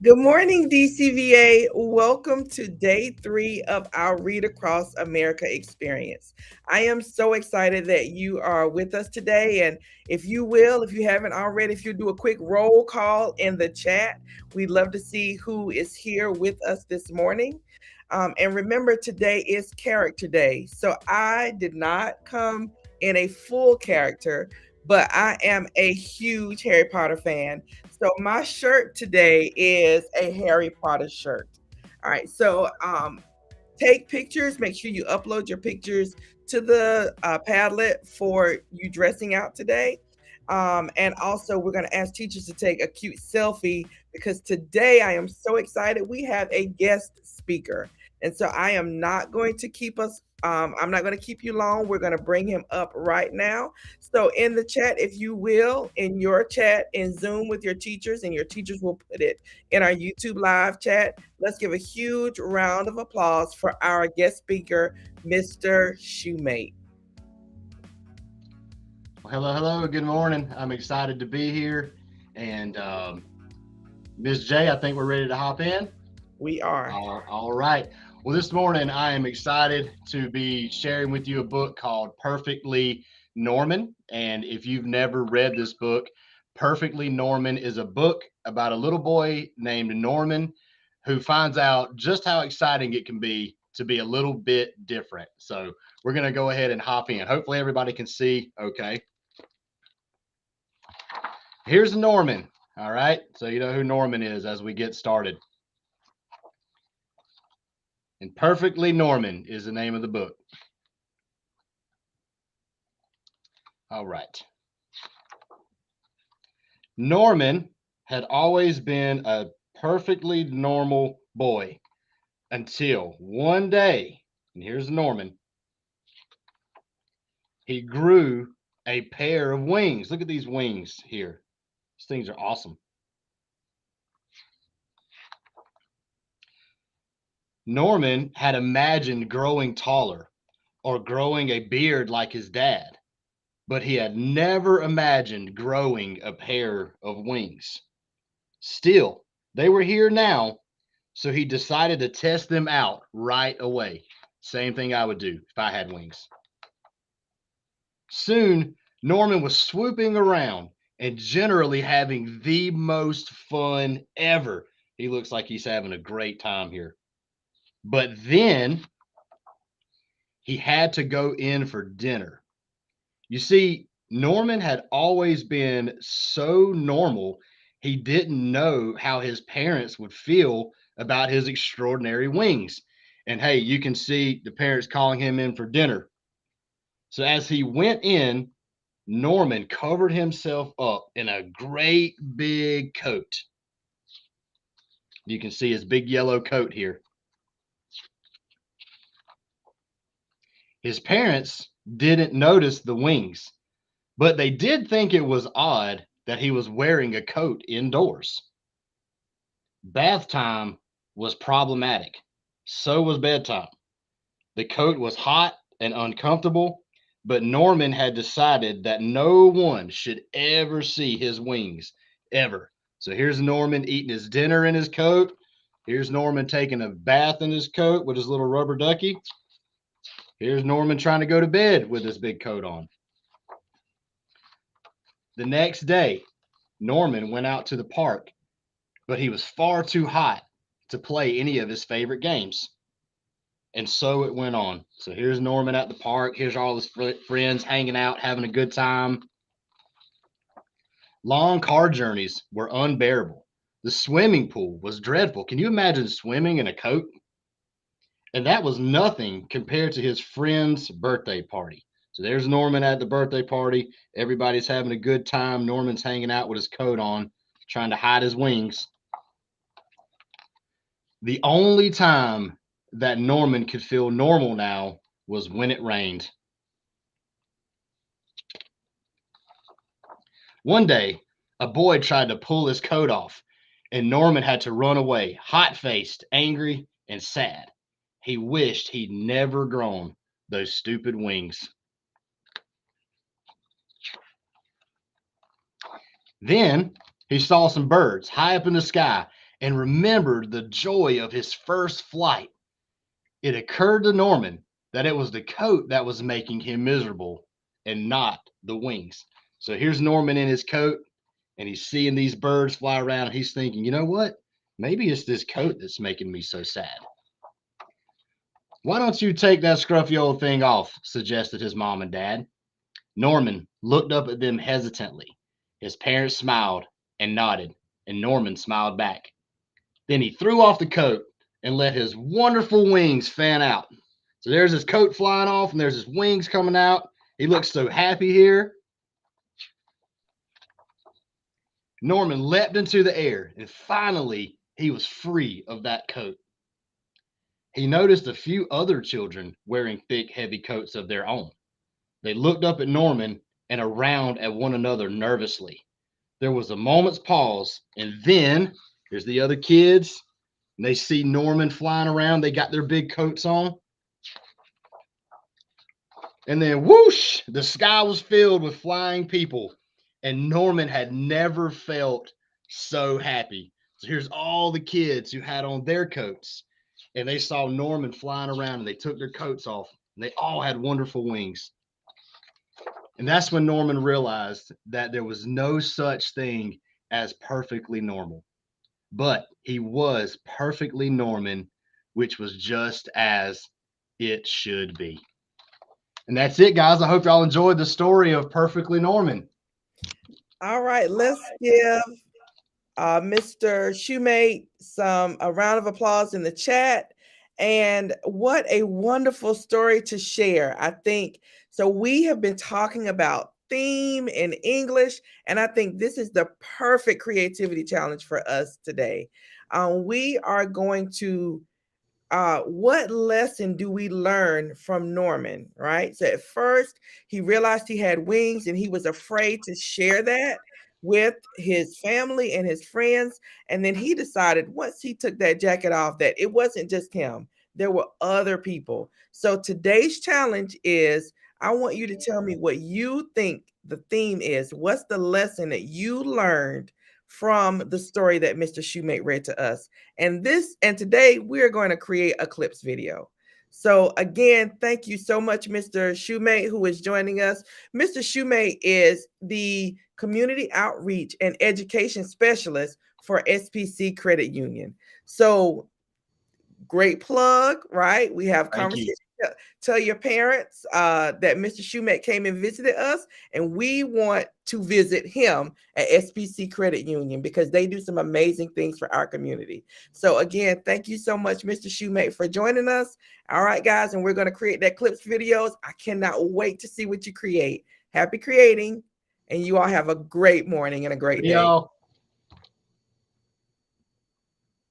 Good morning, DCVA. Welcome to day 3 of our Read Across America experience. I am so excited that you are with us today. And if you haven't already, if you do a quick roll call in the chat, we'd love to see who is here with us this morning. And remember, today is Character Day. So I did not come in a full character, but I am a huge Harry Potter fan. So my shirt today is a Harry Potter shirt. All right. So take pictures. Make sure you upload your pictures to the Padlet for you dressing out today. And also, we're going to ask teachers to take a cute selfie because today I am so excited. We have a guest speaker. And so I am not going to keep us, I'm not going to keep you long. We're going to bring him up right now. So in the chat, if you will, in your chat in Zoom with your teachers, and your teachers will put it in our YouTube live chat. Let's give a huge round of applause for our guest speaker, Mr. Shoemate. Well, hello. Good morning. I'm excited to be here. And Ms. J, I think we're ready to hop in. We are. All right. Well, this morning I am excited to be sharing with you a book called Perfectly Norman. And if you've never read this book, Perfectly Norman is a book about a little boy named Norman who finds out just how exciting it can be to be a little bit different. So we're going to go ahead and hop in. Hopefully, everybody can see okay. Here's Norman. All right. So you know who Norman is as we get started. And Perfectly Norman is the name of the book. All right. Norman had always been a perfectly normal boy until one day, and here's Norman, he grew a pair of wings. Look at these wings here. These things are awesome. Norman had imagined growing taller or growing a beard like his dad, but he had never imagined growing a pair of wings. Still, they were here now, so he decided to test them out right away. Same thing I would do if I had wings. Soon, Norman was swooping around and generally having the most fun ever. He looks like he's having a great time here. But then he had to go in for dinner. You see, Norman had always been so normal, he didn't know how his parents would feel about his extraordinary wings. And hey, you can see the parents calling him in for dinner. So as he went in, Norman covered himself up in a great big coat. You can see his big yellow coat here. His parents didn't notice the wings, but they did think it was odd that he was wearing a coat indoors. Bath time was problematic. So was bedtime. The coat was hot and uncomfortable, but Norman had decided that no one should ever see his wings, ever. So here's Norman eating his dinner in his coat. Here's Norman taking a bath in his coat with his little rubber ducky. Here's Norman trying to go to bed with his big coat on. The next day, Norman went out to the park, but he was far too hot to play any of his favorite games. And so it went on. So here's Norman at the park. Here's all his friends hanging out, having a good time. Long car journeys were unbearable. The swimming pool was dreadful. Can you imagine swimming in a coat? And that was nothing compared to his friend's birthday party. So there's Norman at the birthday party. Everybody's having a good time. Norman's hanging out with his coat on, trying to hide his wings. The only time that Norman could feel normal now was when it rained. One day, a boy tried to pull his coat off, and Norman had to run away, hot faced, angry, and sad. He wished he'd never grown those stupid wings. Then he saw some birds high up in the sky, and remembered the joy of his first flight. It occurred to Norman that it was the coat that was making him miserable and not the wings. So here's Norman in his coat, and he's seeing these birds fly around, and he's thinking, you know what? Maybe it's this coat that's making me so sad. Why don't you take that scruffy old thing off? Suggested his mom and dad. Norman looked up at them hesitantly. His parents smiled and nodded, and Norman smiled back. Then he threw off the coat and let his wonderful wings fan out. So there's his coat flying off, and there's his wings coming out. He looks so happy here. Norman leapt into the air, and finally he was free of that coat. He noticed a few other children wearing thick, heavy coats of their own. They looked up at Norman and around at one another nervously. There was a moment's pause, and then here's the other kids, and they see Norman flying around. They got their big coats on. And then whoosh, the sky was filled with flying people. And Norman had never felt so happy. So here's all the kids who had on their coats. And they saw Norman flying around, and they took their coats off. And they all had wonderful wings. And that's when Norman realized that there was no such thing as perfectly normal. But he was perfectly Norman, which was just as it should be. And that's it, guys. I hope y'all enjoyed the story of Perfectly Norman. All right, let's give Mr. Shoemate a round of applause in the chat. And what a wonderful story to share. I think so. We have been talking about theme in English, and I think this is the perfect creativity challenge for us today. We are going to what lesson do we learn from Norman, right? So at first, he realized he had wings and he was afraid to share that with his family and his friends. And then he decided once he took that jacket off that it wasn't just him, there were other people. So today's challenge is I want you to tell me what you think the theme is. What's the lesson that you learned from the story that Mr. Shoemate read to us? And today we're going to create a clips video. So again, thank you so much, Mr. Shoemate, who is joining us. Mr. Shoemate is the Community Outreach and Education Specialist for SPC Credit Union. So great plug, right? We have conversation. Tell your parents that Mr. Shoemate came and visited us, and we want to visit him at SPC Credit Union because they do some amazing things for our community. So again, thank you so much, Mr. Shoemate, for joining us. All right, guys, and we're going to create that clips videos. I cannot wait to see what you create. Happy creating, and you all have a great morning and a great day.